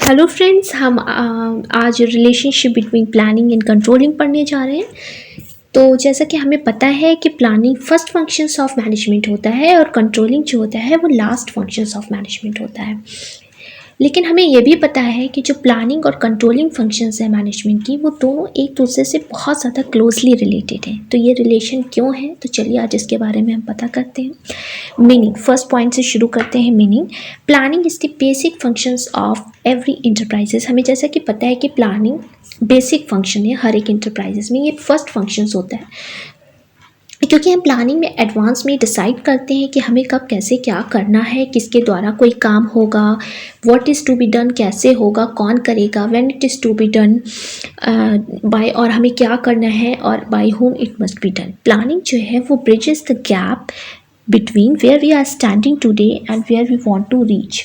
Hello friends, हम आज relationship between planning and controlling पढ़ने जा रहे हैं। तो जैसा कि हमें पता है कि planning first functions of management होता है और कंट्रोलिंग जो होता है वो लास्ट फंक्शंस ऑफ मैनेजमेंट होता है। लेकिन हमें ये भी पता है कि जो प्लानिंग और कंट्रोलिंग फंक्शंस है मैनेजमेंट की, वो दोनों एक दूसरे से बहुत ज़्यादा क्लोजली रिलेटेड हैं। तो ये रिलेशन क्यों है, तो चलिए आज इसके बारे में हम पता करते हैं। मीनिंग, फर्स्ट पॉइंट से शुरू करते हैं। Meaning, planning is the basic functions of every enterprises. हमें जैसा कि पता है कि प्लानिंग बेसिक फंक्शन है हर एक इंटरप्राइजेस में, ये फर्स्ट फंक्शंस होता है क्योंकि हम प्लानिंग में एडवांस में डिसाइड करते हैं कि हमें कब कैसे क्या करना है, किसके द्वारा कोई काम होगा, what is to be done कैसे होगा, कौन करेगा, when it is to be done by, और हमें क्या करना है और by whom it must be done. Planning जो है वो bridges the gap between where we are standing today and where we want to reach.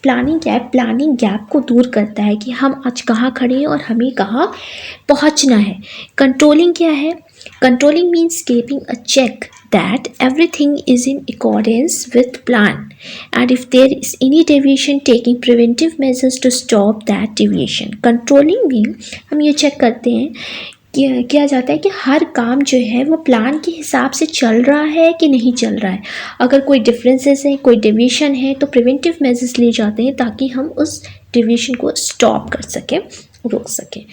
Planning क्या है? प्लानिंग गैप को दूर करता है कि हम आज कहाँ खड़े हैं और हमें कहाँ पहुँचना है। कंट्रोलिंग क्या है? Controlling means keeping a check that everything is in accordance with plan, and if there is any deviation, taking preventive measures to stop that deviation. Controlling में हम ये चेक करते हैं कि किया जाता है कि हर काम जो है वो प्लान के हिसाब से चल रहा है कि नहीं चल रहा है। अगर कोई डिफरेंसेस है, कोई डेविएशन है, तो प्रिवेंटिव मेजर्स लिए जाते हैं ताकि हम उस डेविएशन को स्टॉप कर सकें, रोक सकें।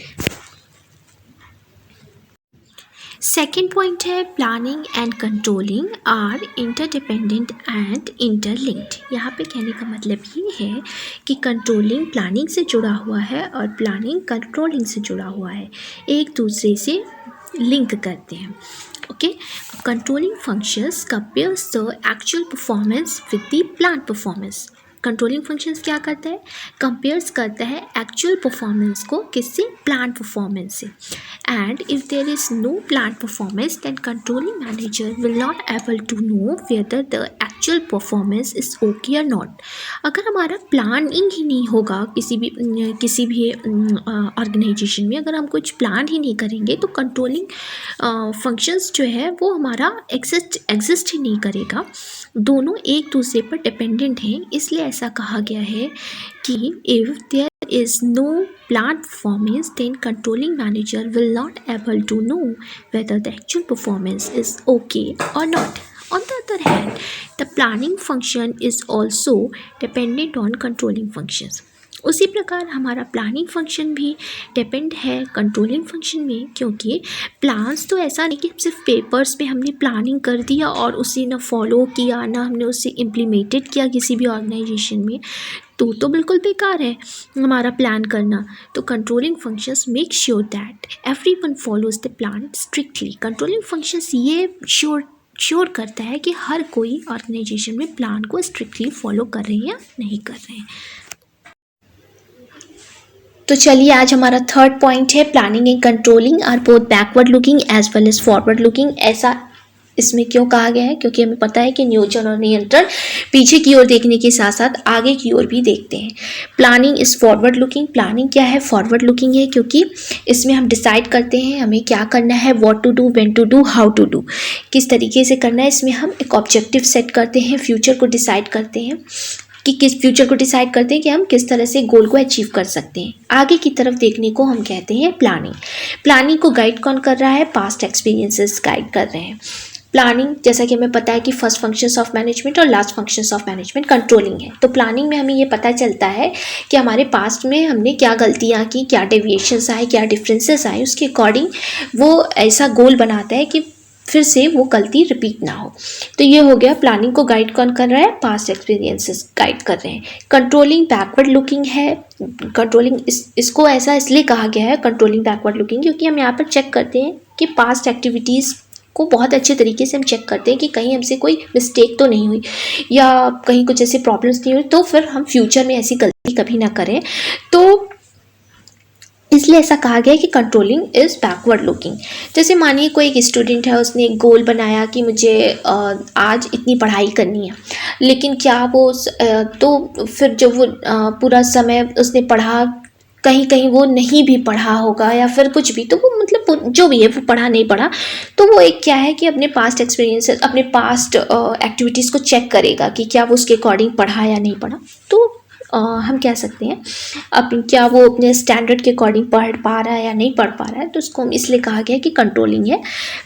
सेकेंड पॉइंट है, planning and controlling are interdependent and interlinked. यहाँ पे कहने का मतलब ये है कि कंट्रोलिंग प्लानिंग से जुड़ा हुआ है और प्लानिंग कंट्रोलिंग से जुड़ा हुआ है, एक दूसरे से लिंक करते हैं। Okay, controlling functions compares the actual performance with the plan performance. Controlling functions क्या करता है? कंपेयर्स करता है एक्चुअल परफॉर्मेंस को किससे? प्लान परफॉर्मेंस से। And if there is no plan performance then controlling manager will not able to know whether the actual performance is okay और नॉट। अगर हमारा प्लानिंग ही नहीं होगा किसी भी ऑर्गेनाइजेशन में, अगर हम कुछ प्लान ही नहीं करेंगे तो कंट्रोलिंग फंक्शंस जो है वो हमारा एग्जिस्ट ही नहीं करेगा। दोनों एक दूसरे पर डिपेंडेंट हैं, इसलिए ऐसा कहा गया है कि if there is no plan performance then controlling manager will not able to know whether the actual performance is okay or not. On the other hand, the planning function is also dependent on controlling functions. उसी प्रकार हमारा planning function भी depend है controlling function में, क्योंकि plans तो ऐसा नहीं कि सिर्फ पेपर्स पे हमने प्लानिंग कर दिया और उसे ना फॉलो किया ना हमने उसे इम्प्लीमेंटेड किया किसी भी ऑर्गेनाइजेशन में, तो बिल्कुल बेकार है हमारा प्लान करना। तो controlling functions make sure that everyone follows the plan strictly. Controlling functions ये श्योर करता है कि हर कोई ऑर्गेनाइजेशन में प्लान को स्ट्रिक्टली फॉलो कर रहे हैं या नहीं कर रहे हैं। तो चलिए आज हमारा थर्ड पॉइंट है, planning and controlling are both backward looking as well as forward looking. ऐसा इसमें क्यों कहा गया है? क्योंकि हमें पता है कि नियोजन और नियंत्रण पीछे की ओर देखने के साथ साथ आगे की ओर भी देखते हैं। Planning is forward looking. Planning क्या है? फॉरवर्ड लुकिंग है, क्योंकि इसमें हम डिसाइड करते हैं हमें क्या करना है, what to do, when to do, how to do, किस तरीके से करना है। इसमें हम एक ऑब्जेक्टिव सेट करते हैं, फ्यूचर को डिसाइड करते हैं कि किस फ्यूचर को डिसाइड करते हैं कि हम किस तरह से गोल को अचीव कर सकते हैं। आगे की तरफ देखने को हम कहते हैं प्लानिंग। प्लानिंग को गाइड कौन कर रहा है? पास्ट एक्सपीरियंसेस गाइड कर रहे हैं। प्लानिंग, जैसा कि हमें पता है कि फर्स्ट फंक्शंस ऑफ मैनेजमेंट और last functions of management controlling है। तो प्लानिंग में हमें ये पता चलता है कि हमारे पास्ट में हमने क्या गलतियाँ की, क्या डेविएशंस आए, क्या डिफरेंसेस आए, उसके अकॉर्डिंग वो ऐसा गोल बनाता है कि फिर से वो गलती रिपीट ना हो। तो ये हो गया, प्लानिंग को गाइड कौन कर रहा है? पास्ट एक्सपीरियंसेस गाइड कर रहे हैं। कंट्रोलिंग बैकवर्ड लुकिंग है। कंट्रोलिंग इसको ऐसा इसलिए कहा गया है कंट्रोलिंग बैकवर्ड लुकिंग, क्योंकि हम यहाँ पर चेक करते हैं कि पास्ट एक्टिविटीज़ को बहुत अच्छे तरीके से हम चेक करते हैं कि कहीं हमसे कोई मिस्टेक तो नहीं हुई या कहीं कुछ ऐसी प्रॉब्लम्स नहीं हुई, तो फिर हम फ्यूचर में ऐसी गलती कभी ना करें। तो इसलिए ऐसा कहा गया है कि कंट्रोलिंग इज़ बैकवर्ड लुकिंग। जैसे मानिए कोई एक स्टूडेंट है, उसने एक गोल बनाया कि मुझे आज इतनी पढ़ाई करनी है, लेकिन क्या वो तो फिर जब वो पूरा समय उसने पढ़ा, कहीं कहीं वो नहीं भी पढ़ा होगा या फिर कुछ भी, तो वो मतलब जो भी है वो पढ़ा नहीं पढ़ा, तो वो एक क्या है कि अपने पास्ट एक्सपीरियंसेस, अपने पास्ट एक्टिविटीज़ को चेक करेगा कि क्या वो उसके अकॉर्डिंग पढ़ा या नहीं पढ़ा। तो हम कह सकते हैं क्या वो अपने स्टैंडर्ड के अकॉर्डिंग पढ़ पा रहा है या नहीं पढ़ पा रहा है, तो उसको इसलिए कहा गया कि कंट्रोलिंग है,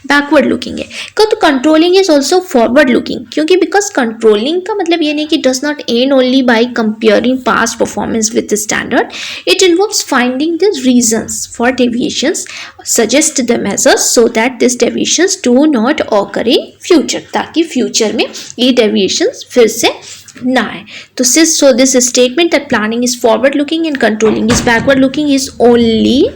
बैकवर्ड लुकिंग है। तो controlling is also forward looking, क्योंकि बिकॉज कंट्रोलिंग का मतलब ये नहीं कि does not and only by comparing past performance with standard, it involves finding the reasons for deviations, suggest the measures so that this deviations do not occur in future, ताकि future में ये deviations फिर से ना है। तो this statement that planning is forward looking and controlling is backward looking is only